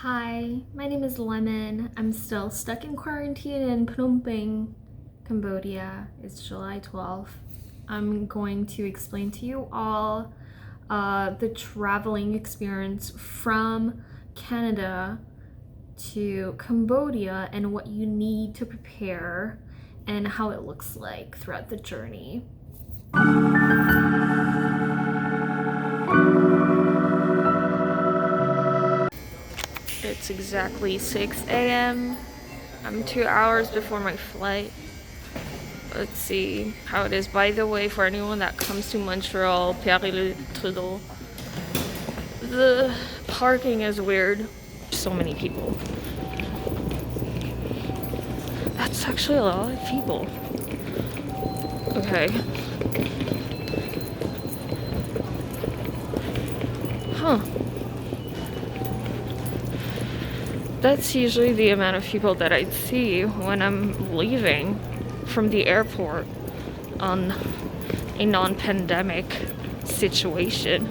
Hi, my name is Lemon. I'm still stuck in quarantine in Phnom Penh, Cambodia. It's July 12th. I'm going to explain to you all the traveling experience from Canada to Cambodia and what you need to prepare and how it looks like throughout the journey. It's exactly 6 a.m. I'm 2 hours before my flight. Let's see how it is. By the way, for anyone that comes to Montreal, Trudeau, the parking is weird. So many people. That's actually a lot of people. Okay. Huh. That's usually the amount of people that I'd see when I'm leaving from the airport on a non-pandemic situation.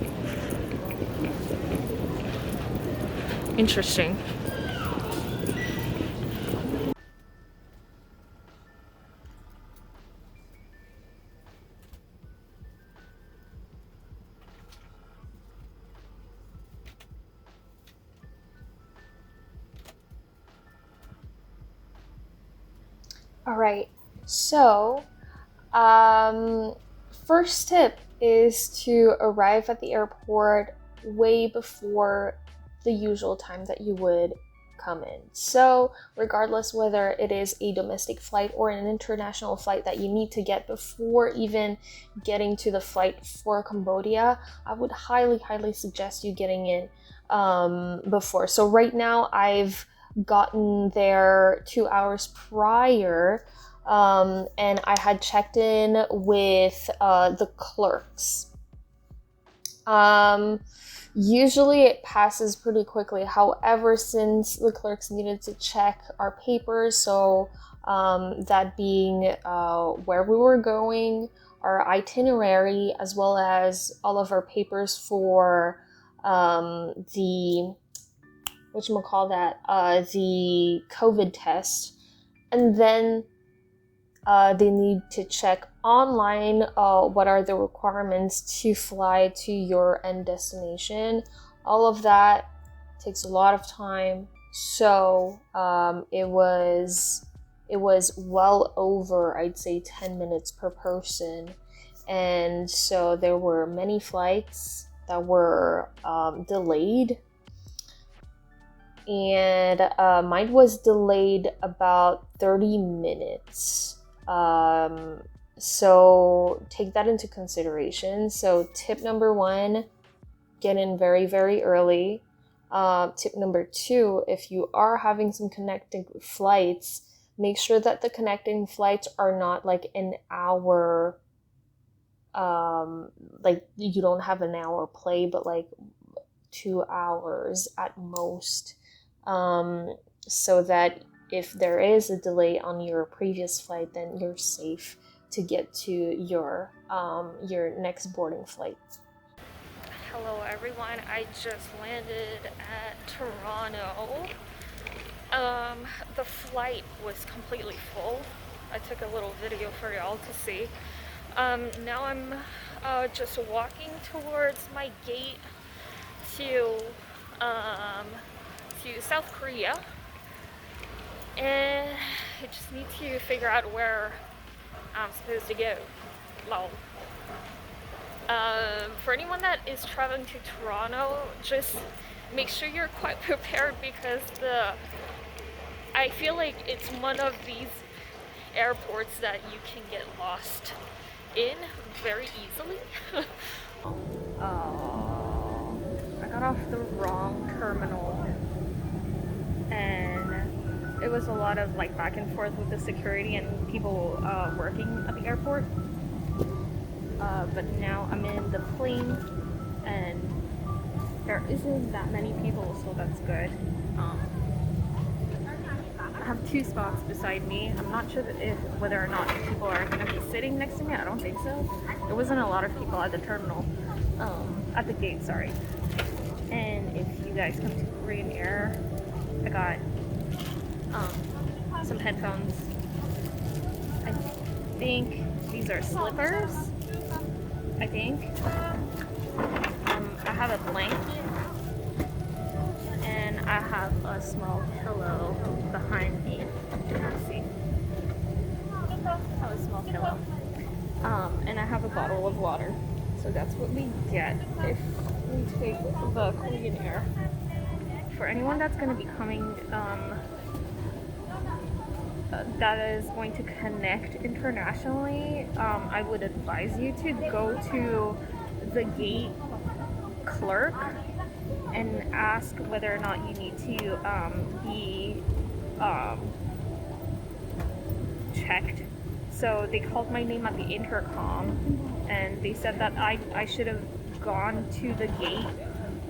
Interesting. All right, so first tip is to arrive at the airport way before the usual time that you would come in. So regardless whether it is a domestic flight or an international flight that you need to get before even getting to the flight for Cambodia, I would highly suggest you getting in before. So right now I've gotten there 2 hours prior, and I had checked in with the clerks. Usually it passes pretty quickly. However, since the clerks needed to check our papers, so that being where we were going, our itinerary, as well as all of our papers for the the COVID test, and then they need to check online what are the requirements to fly to your end destination. All of that takes a lot of time, so it was well over, I'd say, 10 minutes per person, and so there were many flights that were delayed, and mine was delayed about 30 minutes. So take that into consideration. So tip number 1, get in very early. Tip number 2, if you are having some connecting flights, make sure that the connecting flights are not like an hour, like you don't have an hour play, but like 2 hours at most, so that if there is a delay on your previous flight, then you're safe to get to your next boarding flight. Hello everyone, I just landed at Toronto. The flight was completely full. I took a little video for y'all to see. Now I'm just walking towards my gate to South Korea, and I just need to figure out where I'm supposed to go. Lol. For anyone that is traveling to Toronto, just make sure you're quite prepared, because I feel like it's one of these airports that you can get lost in very easily. Oh, I got off the wrong terminal, and it was a lot of like back and forth with the security and people working at the airport. But now I'm in the plane, and there isn't that many people, so that's good. I have 2 spots beside me. I'm not sure whether or not people are going to be sitting next to me. I don't think so. There wasn't a lot of people at the terminal, at the gate, sorry. And if you you guys come to Korean Air. I got some headphones. I think these are slippers. I think. I have a blanket, and I have a small pillow behind me. Let's see. I have a small pillow. And I have a bottle of water. So that's what we get if we take the Korean Air. For anyone that's going to be coming, that is going to connect internationally, I would advise you to go to the gate clerk and ask whether or not you need to be checked. So they called my name at the intercom and they said that I should have gone to the gate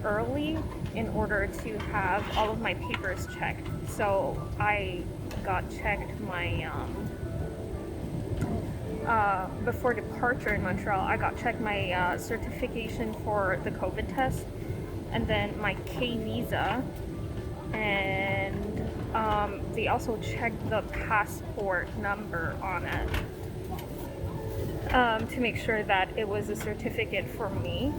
early in order to have all of my papers checked. So I got checked my before departure in Montreal. I got checked my certification for the COVID test, and then my K visa, and they also checked the passport number on it to make sure that it was a certificate for me.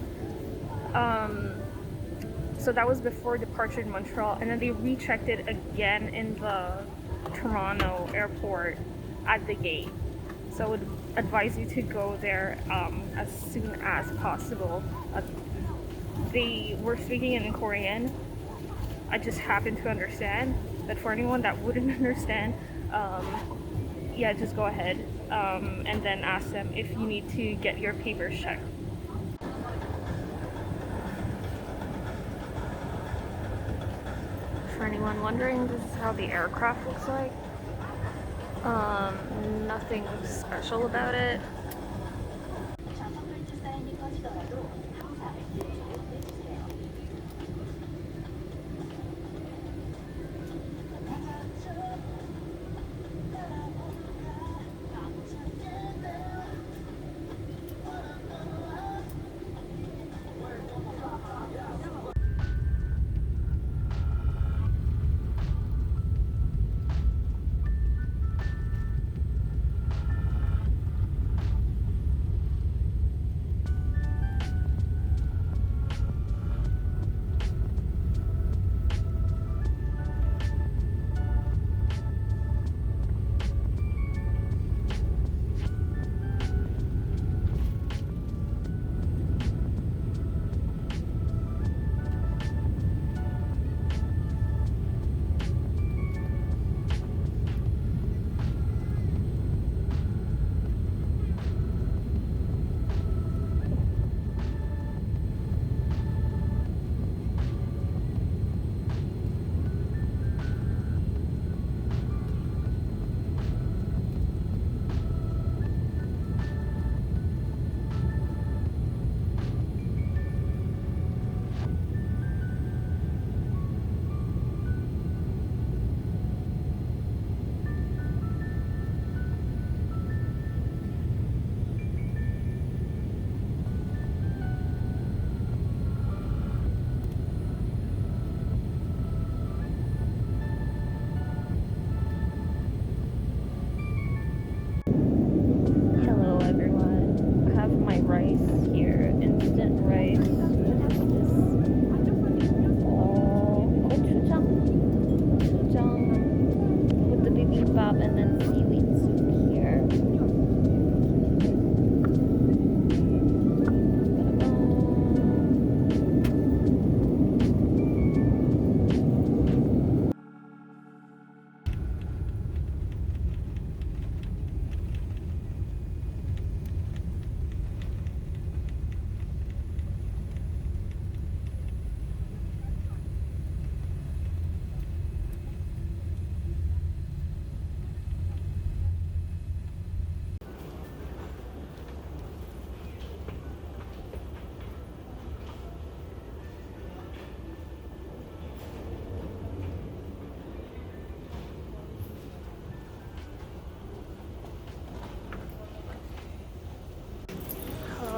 So that was before departure in Montreal, and then they rechecked it again in the Toronto airport at the gate. So I would advise you to go there as soon as possible. They were speaking in Korean. I just happened to understand, but for anyone that wouldn't understand, yeah, just go ahead and then ask them if you need to get your papers checked. For anyone wondering, this is how the aircraft looks like. Nothing special about it.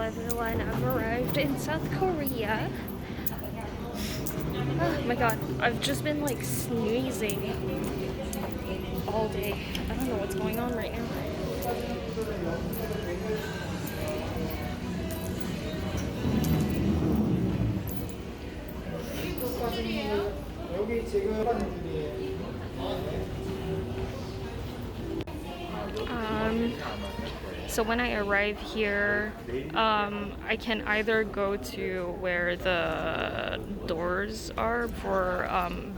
Everyone, I've arrived in South Korea. my god, I've just been like sneezing all day. I don't know what's going on right now. So when I arrive here, I can either go to where the doors are for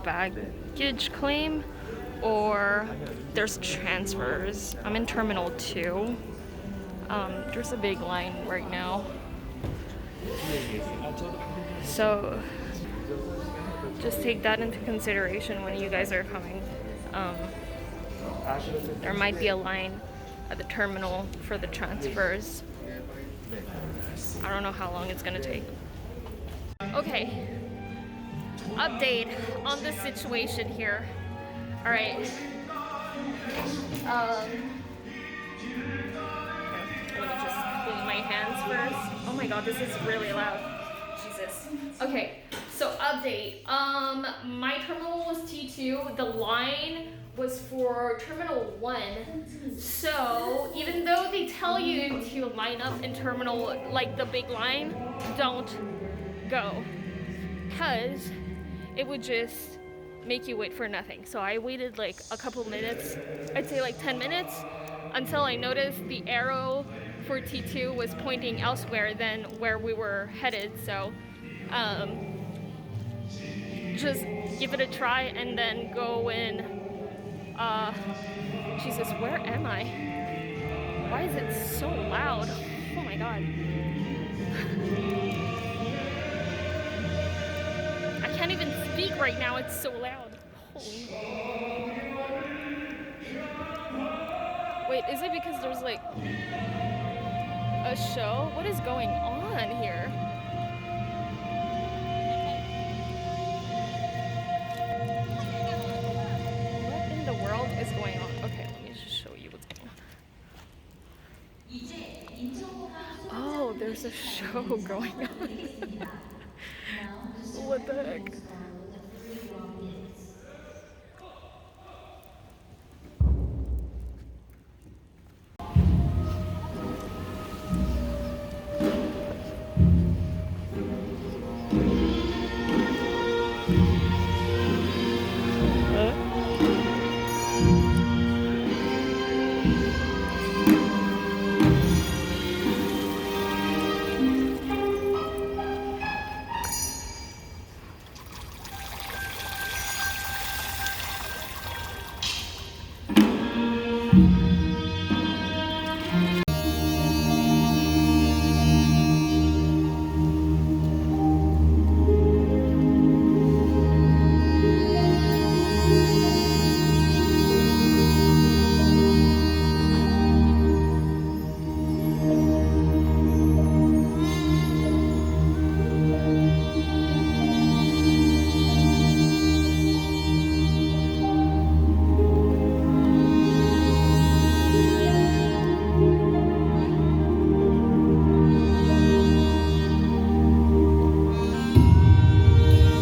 baggage claim, or there's transfers. I'm in Terminal 2. There's a big line right now. So just take that into consideration when you guys are coming. There might be a line at the terminal for the transfers. I don't know how long it's gonna take. Okay, update on the situation here. All right. Let me just clean my hands first. Oh my god, this is really loud. Jesus. Okay, so update. My terminal was T2. The line was for Terminal 1. So even though they tell you to line up in terminal, like the big line, don't go, because it would just make you wait for nothing. So I waited like a couple minutes, I'd say like 10 minutes, until I noticed the arrow for T2 was pointing elsewhere than where we were headed. So just give it a try and then go in. Jesus, where am I? Why is it so loud? Oh my god. I can't even speak right now, it's so loud. Holy. Wait, is it because there's like a show? What is going on here? What in the world is going on? Okay, let me just show you what's going on. Oh, there's a show going on. What the heck?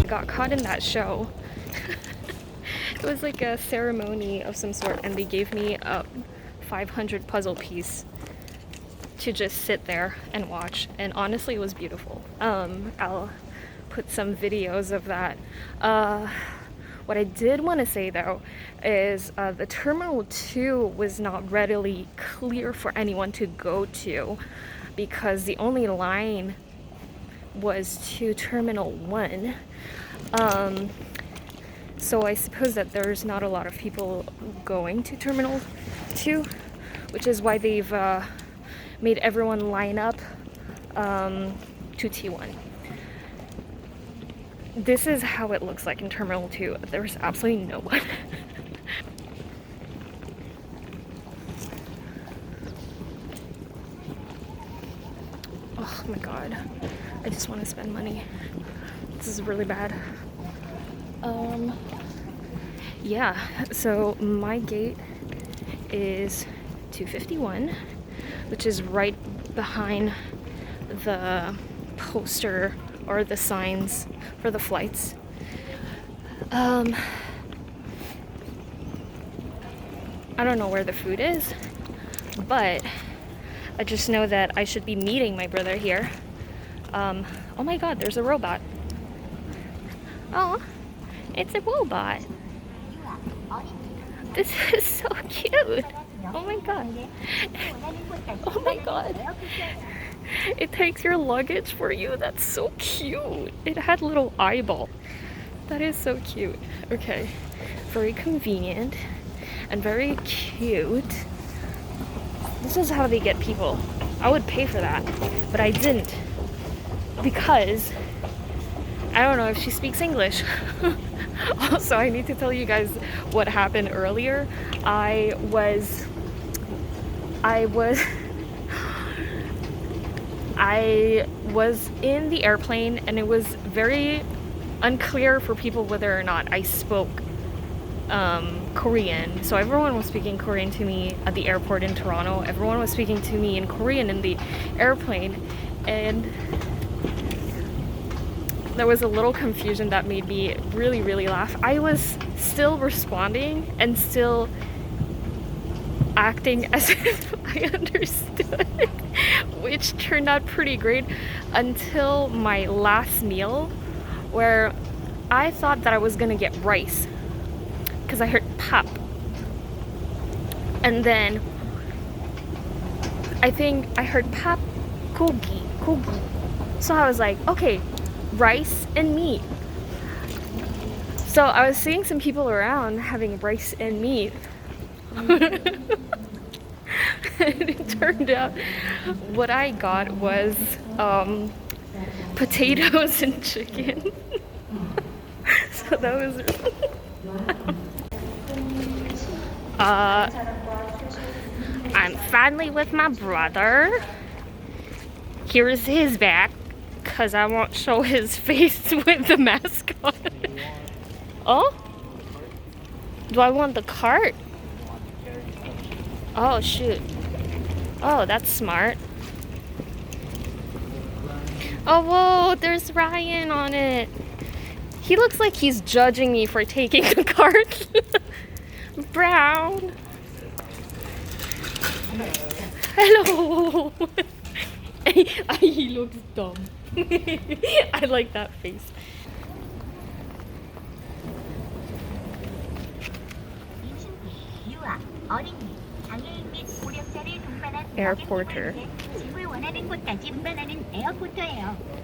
Got caught in that show. It was like a ceremony of some sort, and they gave me a 500 puzzle piece to just sit there and watch, and honestly it was beautiful. I'll put some videos of that. What I did want to say though is the Terminal 2 was not readily clear for anyone to go to, because the only line was to Terminal 1. So I suppose that there's not a lot of people going to Terminal 2, which is why they've made everyone line up to T1. This is how it looks like in Terminal 2. There's absolutely no one. Oh my god. I just want to spend money. This is really bad. Yeah, so my gate is 251, which is right behind the poster or the signs for the flights. I don't know where the food is, but I just know that I should be meeting my brother here. Oh my god, there's a robot. Oh, it's a robot. This is so cute. Oh my god. Oh my god. It takes your luggage for you. That's so cute. It had little eyeball. That is so cute. Okay. Very convenient and very cute. This is how they get people. I would pay for that, but I didn't because I don't know if she speaks English. Also, I need to tell you guys what happened earlier. I was in the airplane, and it was very unclear for people whether or not I spoke Korean. So everyone was speaking Korean to me at the airport in Toronto. Everyone was speaking to me in Korean in the airplane, and there was a little confusion that made me really, really laugh. I was still responding and still acting as if I understood, which turned out pretty great until my last meal, where I thought that I was gonna get rice because I heard pap, and then I think I heard pap kogi. So I was like, okay, rice and meat. So I was seeing some people around having rice and meat. And it turned out what I got was potatoes and chicken. So that was I'm finally with my brother. Here's his back, because I won't show his face with the mask on. Oh? Do I want the cart? Oh, shoot. Oh, that's smart. Oh, whoa, there's Ryan on it. He looks like he's judging me for taking the cart. Brown. Hello. He looks dumb. I like that face. Airporter.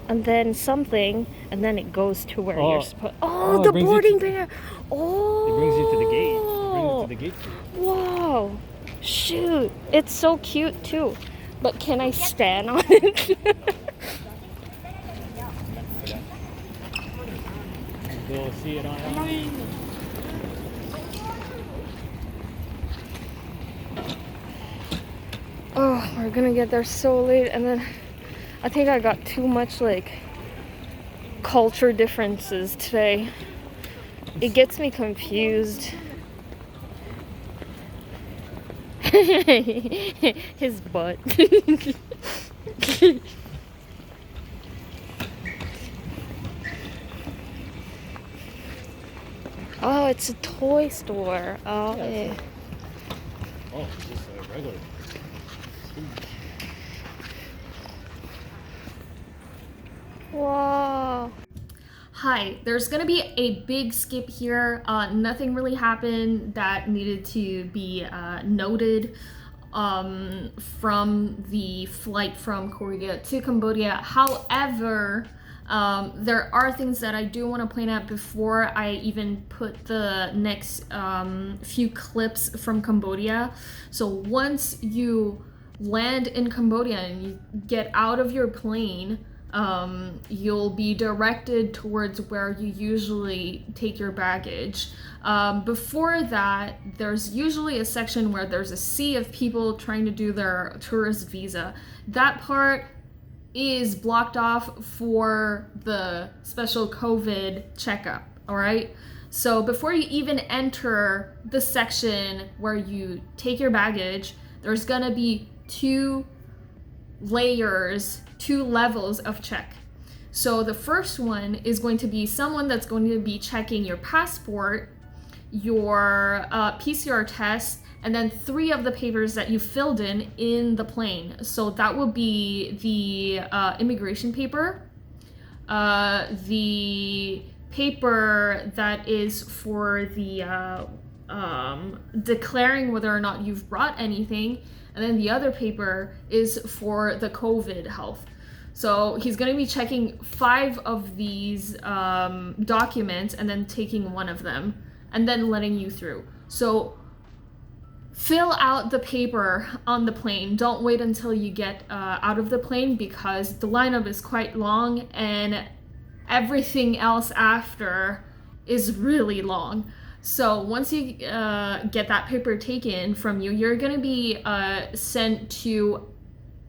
And then something, and then it goes to where you're supposed. Oh, the boarding bear. Oh. It brings you to the gate. It brings you to the gate. Wow. Shoot. It's so cute too. But can I stand on it? Go see it online. Oh, we're gonna get there so late, and then I think I got too much like culture differences today. It gets me confused. His butt. Oh, it's a toy store. Oh, yeah. Oh, it's just a regular. Wow. Hi, there's gonna be a big skip here. Nothing really happened that needed to be noted from the flight from Korea to Cambodia. However, there are things that I do want to point out before I even put the next few clips from Cambodia. So once you land in Cambodia and you get out of your plane, you'll be directed towards where you usually take your baggage. Before that, there's usually a section where there's a sea of people trying to do their tourist visa. That part is blocked off for the special COVID checkup, all right? So before you even enter the section where you take your baggage, there's gonna be two levels of check. So the first one is going to be someone that's going to be checking your passport, your PCR test, and then 3 of the papers that you filled in the plane. So that will be the immigration paper, the paper that is for the declaring whether or not you've brought anything, and then the other paper is for the COVID health. So he's going to be checking 5 of these documents and then taking 1 of them and then letting you through. So fill out the paper on the plane. Don't wait until you get out of the plane, because the lineup is quite long and everything else after is really long. So once you get that paper taken from you, you're going to be sent to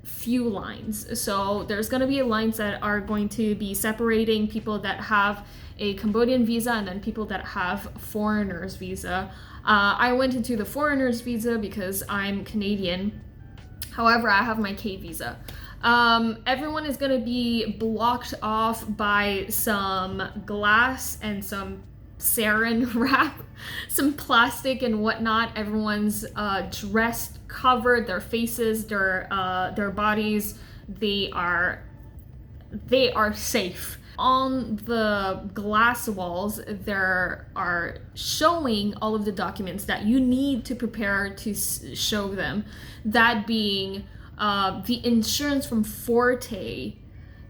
few lines. So there's going to be lines that are going to be separating people that have a Cambodian visa and then people that have foreigners visa. I went into the foreigners visa because I'm Canadian. However, I have my K visa. Everyone is going to be blocked off by some glass and some sarin wrap, some plastic and whatnot. Everyone's dressed, covered, their faces, their bodies. They are safe. On the glass walls, there are showing all of the documents that you need to prepare to show them. That being the insurance from Forte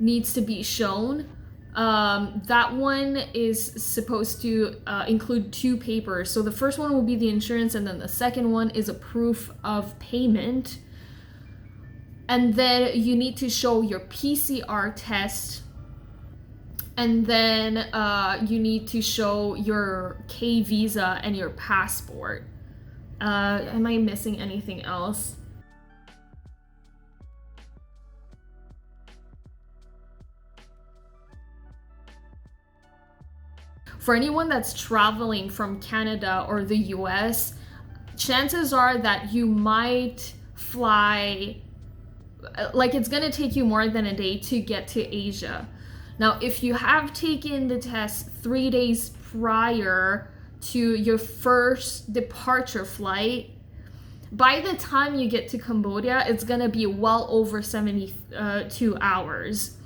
needs to be shown. That one is supposed to include 2 papers. So the first one will be the insurance, and then the second one is a proof of payment. And then you need to show your PCR test. And then you need to show your K visa and your passport. Am I missing anything else? For anyone that's traveling from Canada or the US, chances are that you might fly, like it's gonna take you more than a day to get to Asia. Now, if you have taken the test 3 days prior to your first departure flight, by the time you get to Cambodia, it's gonna be well over 72 hours.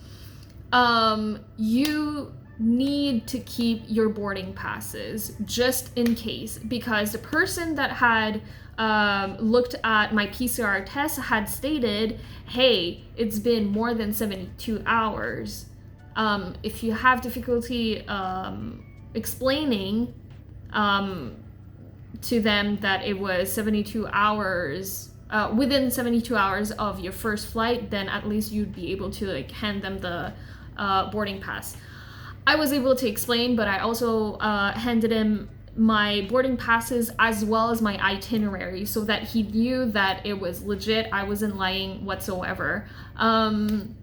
You need to keep your boarding passes just in case, because the person that had looked at my PCR test had stated, hey, it's been more than 72 hours. If you have difficulty explaining to them that it was 72 hours, within 72 hours of your first flight, then at least you'd be able to like hand them the boarding pass. I was able to explain, but I also handed him my boarding passes as well as my itinerary so that he knew that it was legit. I wasn't lying whatsoever. And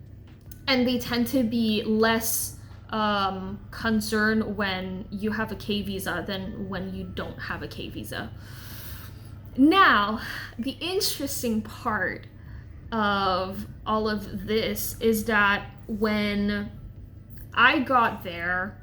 they tend to be less concerned when you have a K visa than when you don't have a K visa. Now, the interesting part of all of this is that when I got there,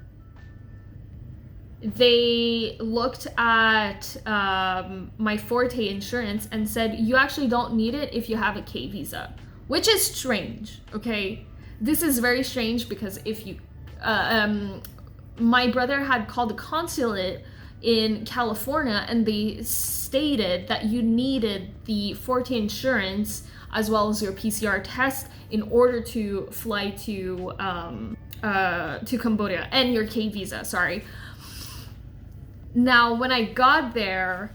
they looked at my Forte insurance and said, you actually don't need it if you have a K visa, which is strange, okay? This is very strange because if you, my brother had called the consulate in California and they stated that you needed the Forte insurance as well as your PCR test in order to fly to Cambodia, and your K visa, sorry. Now, when I got there,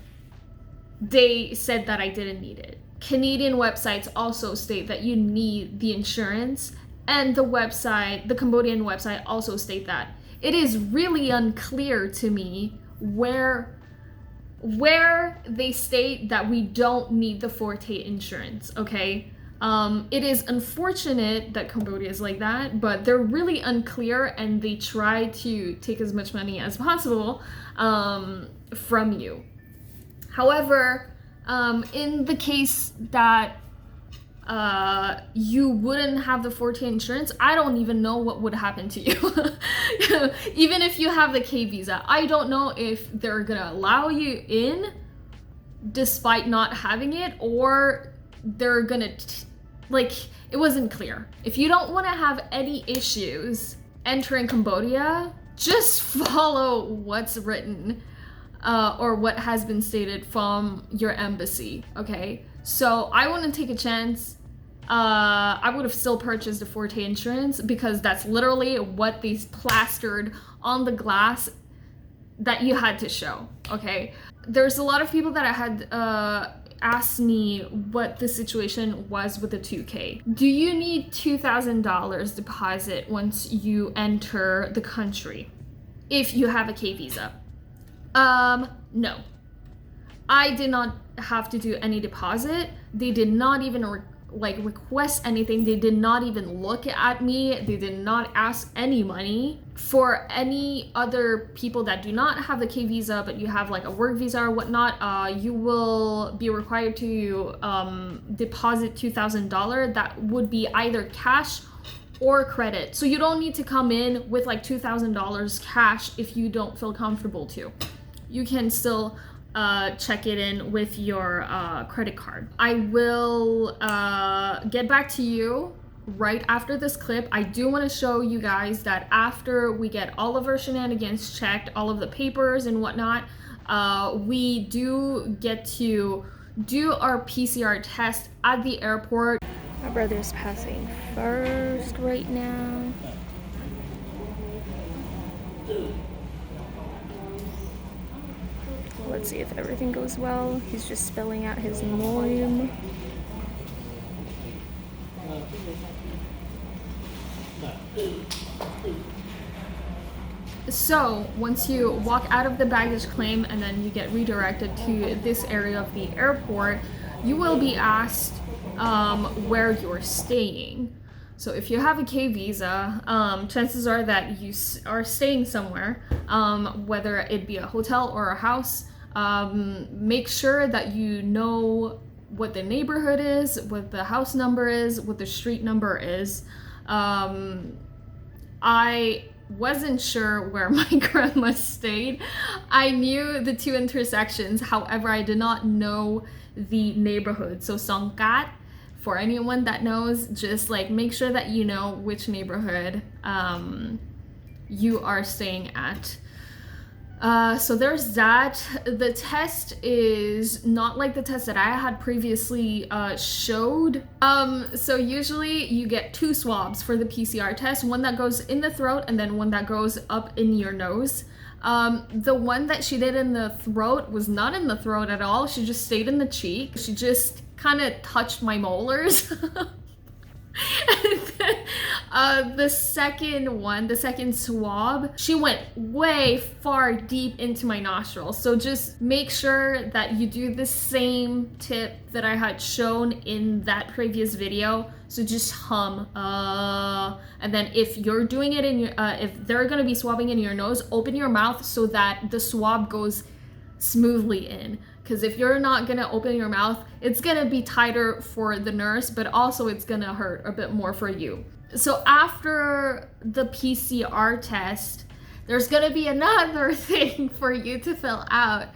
they said that I didn't need it. Canadian websites also state that you need the insurance, and the Cambodian website also state that. It is really unclear to me where they state that we don't need the Forte insurance, okay? It is unfortunate that Cambodia is like that, but they're really unclear and they try to take as much money as possible from you. However, in the case that you wouldn't have the 4K insurance, I don't even know what would happen to you. Even if you have the K visa, I don't know if they're gonna allow you in despite not having it, or they're gonna like, it wasn't clear. If you don't want to have any issues entering Cambodia, just follow what's written or what has been stated from your embassy, okay? So I wouldn't take a chance. I would have still purchased the 4K insurance, because that's literally what they plastered on the glass that you had to show, okay? There's a lot of people that I had asked me what the situation was with the 2K. Do you need $2,000 deposit once you enter the country if you have a K visa? No. I did not have to do any deposit. They did not even request anything. They did not even look at me. They did not ask any money. For any other people that do not have the K visa, but you have like a work visa or whatnot, you will be required to deposit $2,000. That would be either cash or credit. So you don't need to come in with like $2,000 cash if you don't feel comfortable to. You can still check it in with your credit card. I will get back to you right after this clip. I do want to show you guys that after we get all of our shenanigans checked, all of the papers and whatnot, we do get to do our PCR test at the airport. My brother's passing first right now. Let's see if everything goes well. He's just spelling out his name. So once you walk out of the baggage claim and then you get redirected to this area of the airport, you will be asked where you're staying. So if you have a K visa, chances are that you are staying somewhere, whether it be a hotel or a house. Make sure that you know what the neighborhood is, what the house number is, what the street number is. I wasn't sure where my grandma stayed. I knew the two intersections, however, I did not know the neighborhood. So Songkat, for anyone that knows, just like make sure that you know which neighborhood you are staying at. So there's that. The test is not like the test that I had previously showed. So usually you get 2 swabs for the PCR test, one that goes in the throat and then one that goes up in your nose. The one that she did in the throat was not in the throat at all. She just stayed in the cheek. She just kind of touched my molars. And then, the second swab, she went way far deep into my nostrils. So just make sure that you do the same tip that I had shown in that previous video. So just hum, and then if you're doing it in your, if they're gonna be swabbing in your nose, open your mouth so that the swab goes smoothly in. Because if you're not gonna open your mouth, it's gonna be tighter for the nurse, but also it's gonna hurt a bit more for you. So after the PCR test, there's gonna be another thing for you to fill out.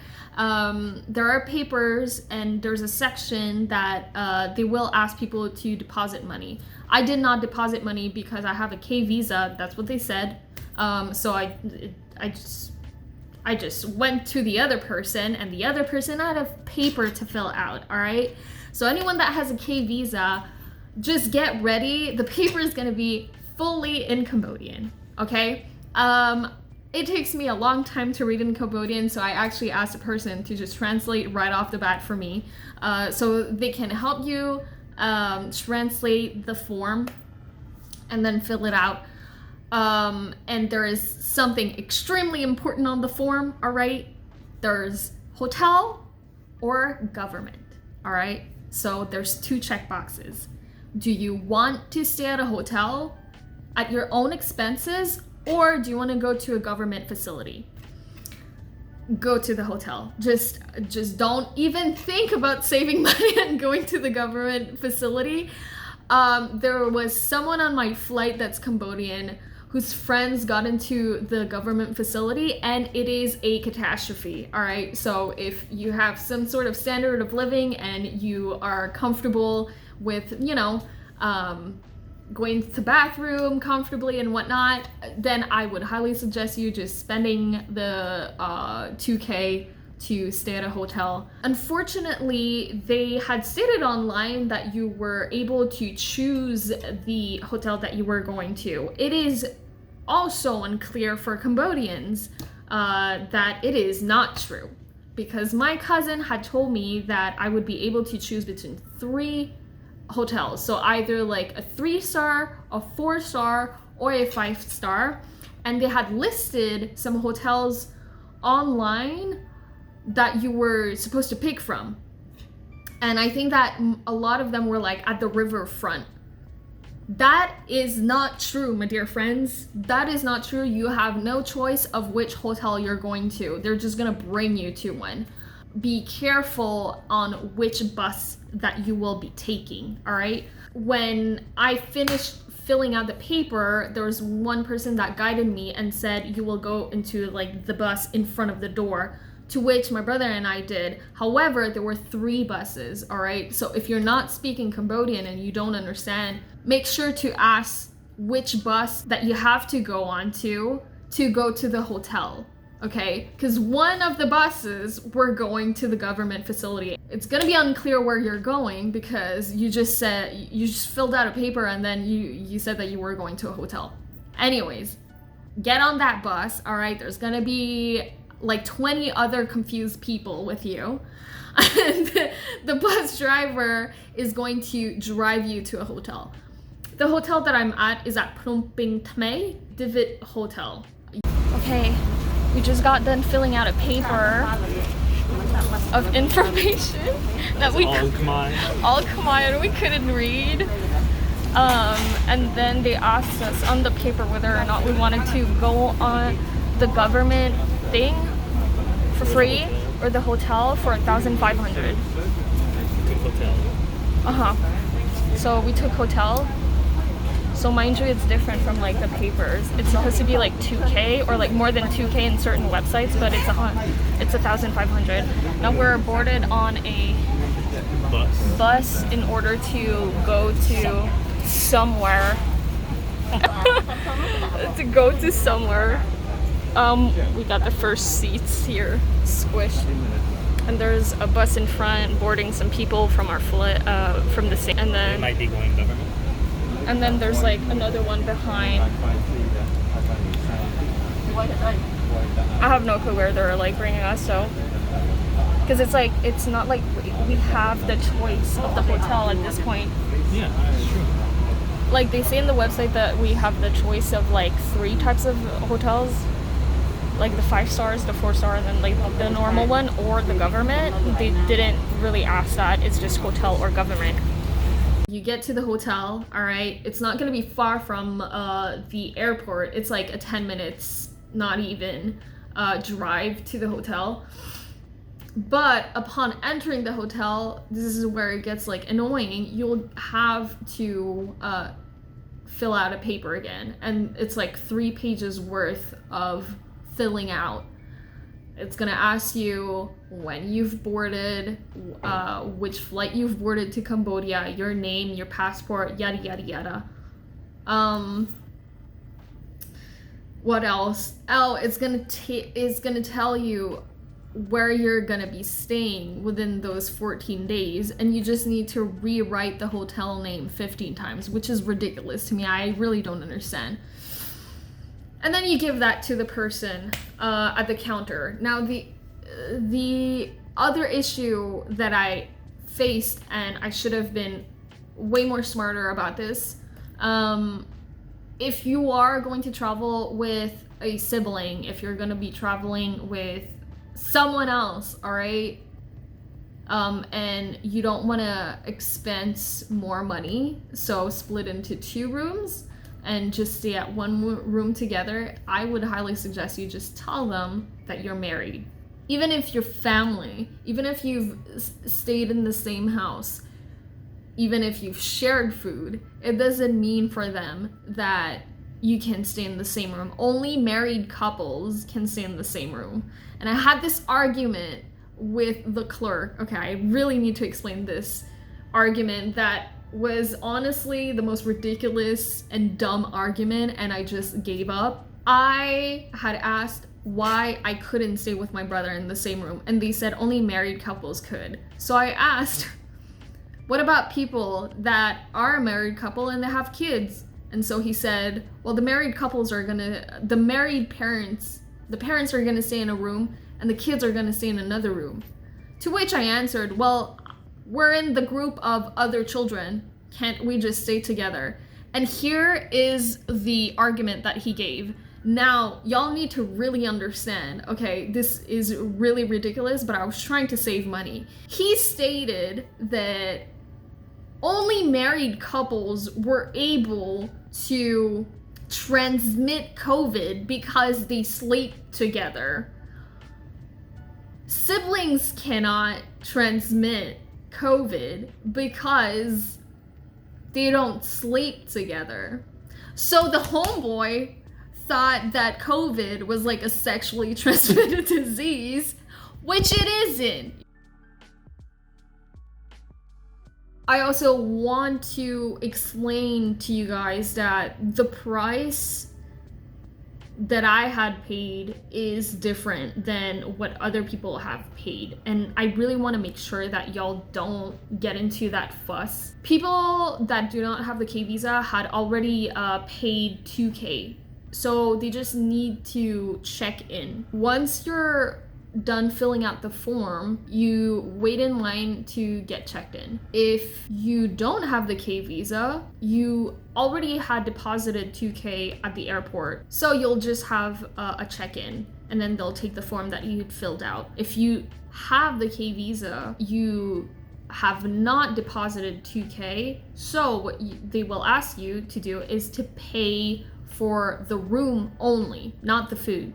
There are papers and there's a section that they will ask people to deposit money. I did not deposit money because I have a K visa, that's what they said. So I just went to the other person, and the other person had a paper to fill out, all right? So anyone that has a K visa, just get ready. The paper is gonna be fully in Cambodian, okay? It takes me a long time to read in Cambodian, so I actually asked a person to just translate right off the bat for me, so they can help you translate the form and then fill it out. And there is something extremely important on the form, all right? There's hotel or government, all right? So there's 2 check boxes. Do you want to stay at a hotel at your own expenses, or do you want to go to a government facility? go to the hotel. Just don't even think about saving money and going to the government facility. There was someone on my flight that's Cambodian whose friends got into the government facility, and it is a catastrophe. All right, so if you have some sort of standard of living and you are comfortable with, you know, going to the bathroom comfortably and whatnot, then I would highly suggest you just spending the $2K to stay at a hotel. Unfortunately, they had stated online that you were able to choose the hotel that you were going to. It is also unclear for Cambodians that it is not true, because my cousin had told me that I would be able to choose between 3 hotels, so either like a 3-star, a 4-star, or a 5-star, and they had listed some hotels online that you were supposed to pick from, and I think that a lot of them were like at the riverfront. That is not true, my dear friends. That is not true. You have no choice of which hotel you're going to. They're just gonna bring you to one. Be careful on which bus that you will be taking, all right? When I finished filling out the paper, there was one person that guided me and said, you will go into like the bus in front of the door, to which my brother and I did. However, there were 3 buses, all right? So if you're not speaking Cambodian and you don't understand, make sure to ask which bus that you have to go on to go to the hotel, okay? Because one of the buses were going to the government facility. It's gonna be unclear where you're going because you just filled out a paper and then you said that you were going to a hotel. Anyways, get on that bus, all right? There's gonna be like 20 other confused people with you. And the bus driver is going to drive you to a hotel. The hotel that I'm at is at Phnom Penh Tmei Divot Hotel. Okay, we just got done filling out a paper of information that we all Khmer we couldn't read. And then they asked us on the paper whether or not we wanted to go on the government thing for free or the hotel for 1,500. Hotel. So we took hotel. So mind you, it's different from like the papers. It's supposed to be like 2K or like more than 2K in certain websites, but it's 1,500. Now we're boarded on a bus in order to go to somewhere. We got the first seats here, squished, and there's a bus in front boarding some people from our flight, from the same, and then it might be going government. And then there's like another one behind. I have no clue where they're like bringing us, so because it's not like we have the choice of the hotel at this point. Yeah, that's true. Like they say in the website that we have the choice of like 3 types of hotels, like the 5 stars, the 4-star, and then like the normal one or the government. They didn't really ask that. It's just hotel or government. You get to the hotel, all right? It's not gonna be far from the airport. It's like a 10 minutes, not even, drive to the hotel. But upon entering the hotel, this is where it gets like annoying. You'll have to fill out a paper again, and it's like 3 pages worth of filling out. It's gonna ask you when you've boarded, which flight you've boarded to Cambodia, your name, your passport, yada yada yada. What else? Oh, it's gonna tell you where you're gonna be staying within those 14 days, and you just need to rewrite the hotel name 15 times, which is ridiculous to me. I really don't understand. And then you give that to the person at the counter. Now the other issue that I faced, and I should have been way more smarter about this, if you are going to travel with a sibling, if you're going to be traveling with someone else, all right, and you don't want to expense more money, so split into 2 rooms and just stay at one room together, I would highly suggest you just tell them that you're married. even if you're family, even if you've stayed in the same house, even if you've shared food, it doesn't mean for them that you can stay in the same room. Only married couples can stay in the same room. And I had this argument with the clerk. Okay, I really need to explain this argument that was honestly the most ridiculous and dumb argument, and I just gave up. I had asked why I couldn't stay with my brother in the same room, and they said only married couples could. So I asked, what about people that are a married couple and they have kids? And so he said, well, the married parents are gonna stay in a room and the kids are gonna stay in another room. To which I answered, well, we're in the group of other children. Can't we just stay together? And here is the argument that he gave. Now, y'all need to really understand, okay, this is really ridiculous, but I was trying to save money. He stated that only married couples were able to transmit COVID because they sleep together. Siblings cannot transmit COVID because they don't sleep together. So the homeboy thought that COVID was like a sexually transmitted disease, which it isn't. I also want to explain to you guys that the price that I had paid is different than what other people have paid. And I really want to make sure that y'all don't get into that fuss. People that do not have the K visa had already paid $2K. So they just need to check in. Once you're done filling out the form, you wait in line to get checked in. If you don't have the K visa, you already had deposited $2K at the airport, so you'll just have a check-in, and then they'll take the form that you filled out. If you have the K visa, you have not deposited $2K, so what they will ask you to do is to pay for the room only, not the food,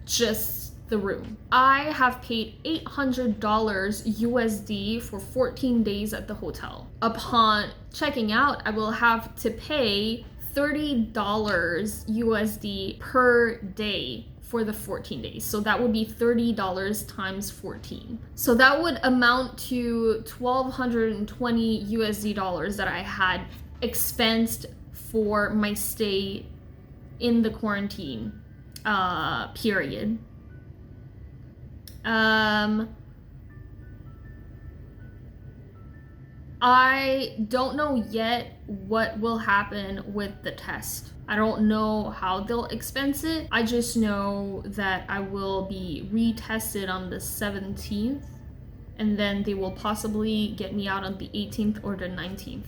just the room. I have paid $800 USD for 14 days at the hotel. Upon checking out, I will have to pay $30 USD per day for the 14 days. So that would be $30 times 14. So that would amount to $1,220 USD dollars that I had expensed for my stay in the quarantine period. I don't know yet what will happen with the test. I don't know how they'll expense it. I just know that I will be retested on the 17th, and then they will possibly get me out on the 18th or the 19th.